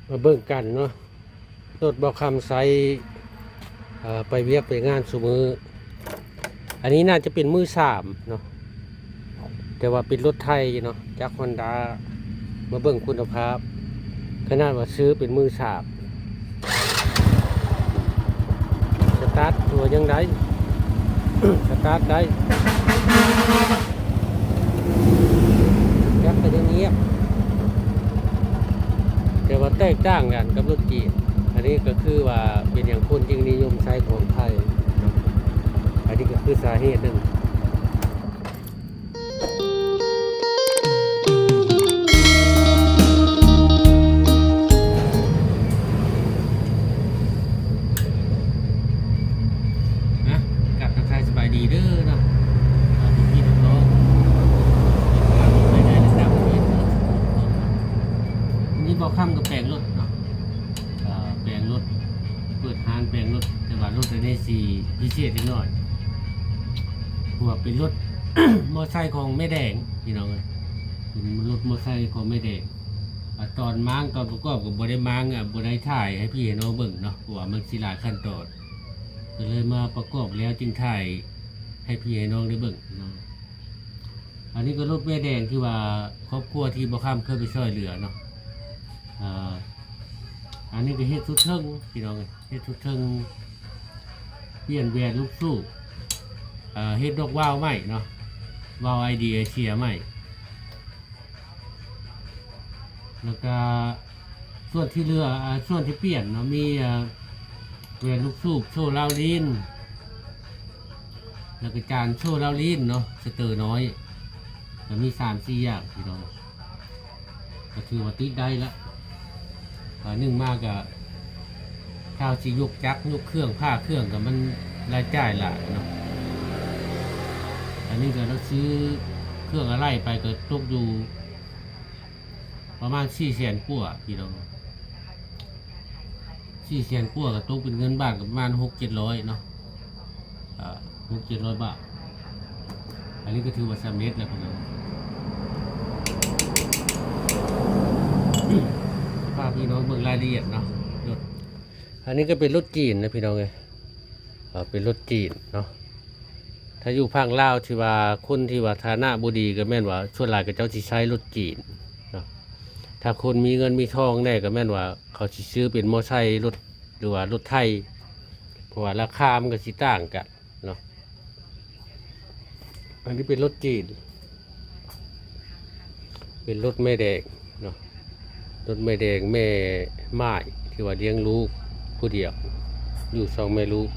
มาเบิ่งกันเนาะรถบ่คำไซไปเวียกไปงานสุมืออันนี้น่าจะเป็นมือสามเนาะแต่ว่าเป็นรถไทยเนาะจากฮอนด้ามาเบิ่งคุณภาพขนาดว่าซื้อเป็นมือสามสตาร์ทตัวยังได้ สตาร์ทได้แก๊ปก็ยังเงียบแต่ว่าแตกต่างกันกับรถจีนอันนี้ก็คือว่าเป็นอย่างคนจึงนิยมใช้ของไทยเนาะอันนี้ก็คือสาเหตุหนึ่งนะกับทักทายสบายดีเด้อเนาะพี่น้องๆไปได้ระดับประเทศนี่บอกข้ามกับแปลงรถเนาะแปลงรถเปิดห้างแปลงรถแต่ว่ารถในสีพิเศษนิดหน่อยเพราะว่าเป็นรถ มอเตอร์ไซค์ของแม่แดงพี่น้องเลยเป็นรถมอเตอร์ไซค์ของแม่แดงตอนม้างตอนประกอบกับบได้ม้างบได้ถ่ายให้พี่เห็นน้องเบิ่งเนาะเพราะว่ามันสิหลายขั้นตอนก็เลยมาประกอบแล้วจึงถ่ายให้พี่ให้น้องได้เบิ่งเนาะอันนี้ก็รถแม่แดงที่ว่าครอบครัวที่บ่ข้ามเคยไปช่วยเหลือเนาะอันนี้ก็เฮ็ดทุกเทิงพี่น้องเฮ็ดทุกเทิงเปลี่ยนแหวนลูกสู้เฮ็ดดอกว่าวใหม่เนาะว่าวไอเดียเชียใหม่แล้วก็ส่วนที่เรือส่วนที่เปลี่ยนเนาะมีแหวนลูกสูบโชว์ลาวลินแล้วก็จานโชว์ลาวลินเนาะสเตอร์น้อยแล้วมี3-4อย่างพี่น้องก็ถือว่าติดได้ละหนึ่งมากกับข้าวจียกจักยกเครื่องผ้าเครื่องกับมันรายจ่ายละเนาะอันนี้ก็เราซื้อเครื่องอะไรไปก็ตกอยู่ประมาณ400,000 กว่าพี่น้อง400,000 กว่าก็ตกเป็นเงินบาทกับประมาณ600-700เนาะ600-700 บาทอันนี้ก็ถือว่าสำเร็จแล้วพี่น้องพาพี่น้องเบิ่งรายละเอียดเนาะรถอันนี้ก็เป็นรถจีนนะพี่น้องเลยเป็นรถจีนเนาะถ้าอยู่ภาคลาวที่ว่าคนที่ว่าฐานะบ่ดีก็แม่นว่าส่วนหลายก็เจ้าสิใช้รถจีนเนาะถ้าคนมีเงินมีทองแน่ก็แม่นว่าเขาสิซื้อเป็นมอไซค์รถหรือว่ารถไทยเพราะว่าราคามันก็สิต่างกันเนาะอันนี้เป็นรถจีนเป็นรถแม่แดงเนาะรถแม่แดงแม่ไม้ที่ว่าเลี้ยงลูกผู้เดียวอยู่2 แม่ลูก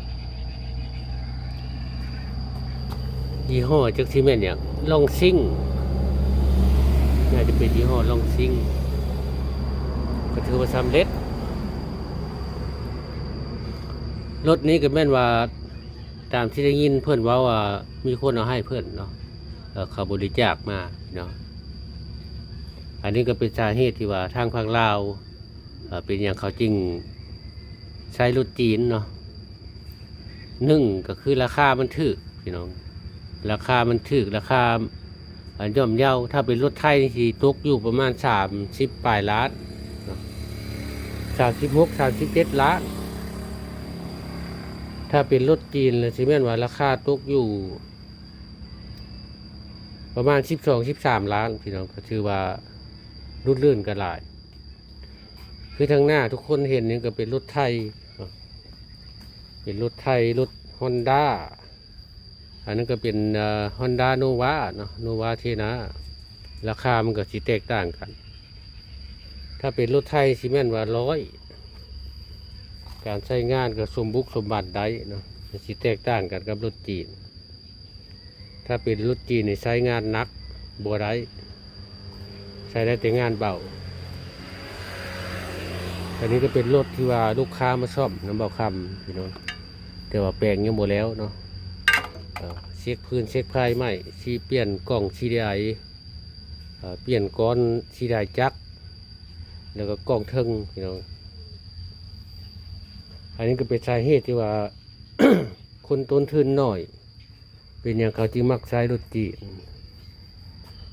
ยี่ห้อจักที่แม่นอย่างลองซิ่งน่าจะเป็นยี่ห้อลองซิ่งก็ถือว่าสำเร็จรถนี้ก็แม่นว่าตามที่ได้ยินเพื่อนว่ามีคนเอาให้เพื่อนเนาะเขาบริจาคมาเนาะอันนี้ก็เป็นสาเหตุที่ว่าทางภาคลาวเป็นอย่างเขาจริงใช้รถจีนเนาะก็คือราคามันถูกพี่น้องราคามันถูกราคาย่อมเยาถ้าเป็นรถไทยที่ตกอยู่ประมาณ30 ปลายล้าน36-37 ล้านถ้าเป็นรถจีนเลยสิแม่นว่าราคาตกอยู่ประมาณ12-13 ล้านพี่น้องก็ถือว่ารุ่นเลื่อนกันหลายคือทางหน้าทุกคนเห็นนี่ก็เป็นรถไทยเป็นรถไทยรถฮอนด้าอันนั้นก็เป็นฮอนด้าโนวาเนาะโนวาเทนะราคามันก็สิแตกต่างกันถ้าเป็นรถไทยสิแม่นว่าการใช้งานก็สมบุกสมบัติได้เนาะสิแตกต่างกันกับรถจีนถ้าเป็นรถจีนใช้งานหนักบัวได้ใช้ได้แต่งานเบาอันนี้ก็เป็นรถที่ว่าลูกค้ามาซ่อมน้ำเบาคำพี่น้องแต่ว่าแปลงยังหมดแล้วเนาะเช็คพื้นเช็คภายใหม่ชีเปลี่ยนกล่องชีไดเปลี่ยนก้อนชีไดจักแล้วก็กล่องเทิงพี่น้องอันนี้ก็เป็นสาเหตุที่ว่า คนต้นทุนหน่อยเป็นอย่างเขาจึงมักใช้รถจีน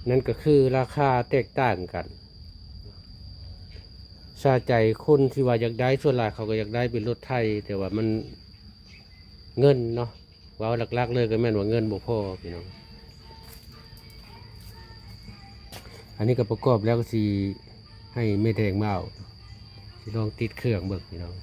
นั่นก็คือราคาแตกต่างกัน ซาใจคนที่ว่าอยากได้ส่วนหลายเขาก็อยากได้เป็นรถไทยแต่ว่ามันเงินเนาะว่าหลักๆเลยก็แม่นว่าเงินบ่พอพี่น้องอันนี้ก็ประกอบแล้วก็สิให้ไม่แดงมาเอาสิลองติดเครื่องเบิ่งพี่น้อง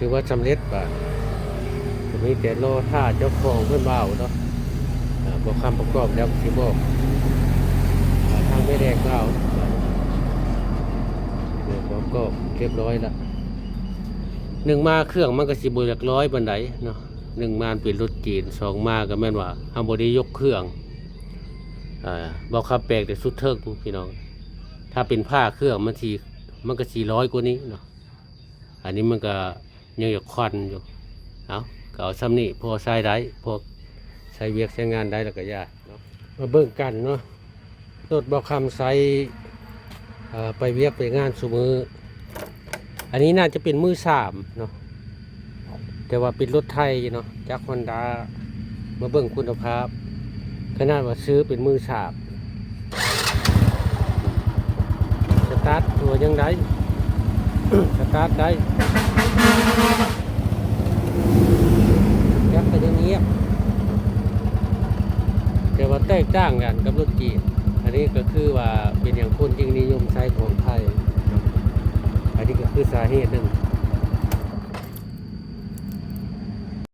ถือว่าสำเร็จป่ะจะมีแต่รอท่าเจ้าของเพื่อนเบาเนาะบอกคำประกอบแล้วที่บอกทางไม่แดงเบาเดี๋ยวบอกก็เรียบร้อยละหนึ่งมาเครื่องมันก็สิบหลักร้อยบันไดเนาะหนึ่งมาเป็นรถจีนสองมาก็แม่นว่าทำบดียกเครื่องบอกคำแปลกแต่สุดเทิงพี่น้องถ้าเป็นผ้าเครื่องมันก็400กว่านี้เนาะอันนี้มันก็ยังอยากควันอยู่เอาก็เอาซ้ำนี่พอใช้ได้พอใช้เวียกใช้งานได้แล้วก็ยากเนาะมาเบิ่งกันเนาะรถบอกคำใช้ไปเวียกไปงานสมืออันนี้น่าจะเป็นมือ3เนาะแต่ว่าเป็นรถไทยเนาะจากฮอนด้ามาเบิ่งคุณภาพขนาดว่าซื้อเป็นมือ3สตาร์ทตัวยังได้ สตาร์ทได้ยักไปอย่างเงียบแต่ว่าแตกต่างกันกับรถจีนอันนี้ก็คือว่าเป็นอย่างคนจึงนิยมใช้ของไทยอันนี้ก็คือสาเหตุหนึ่ง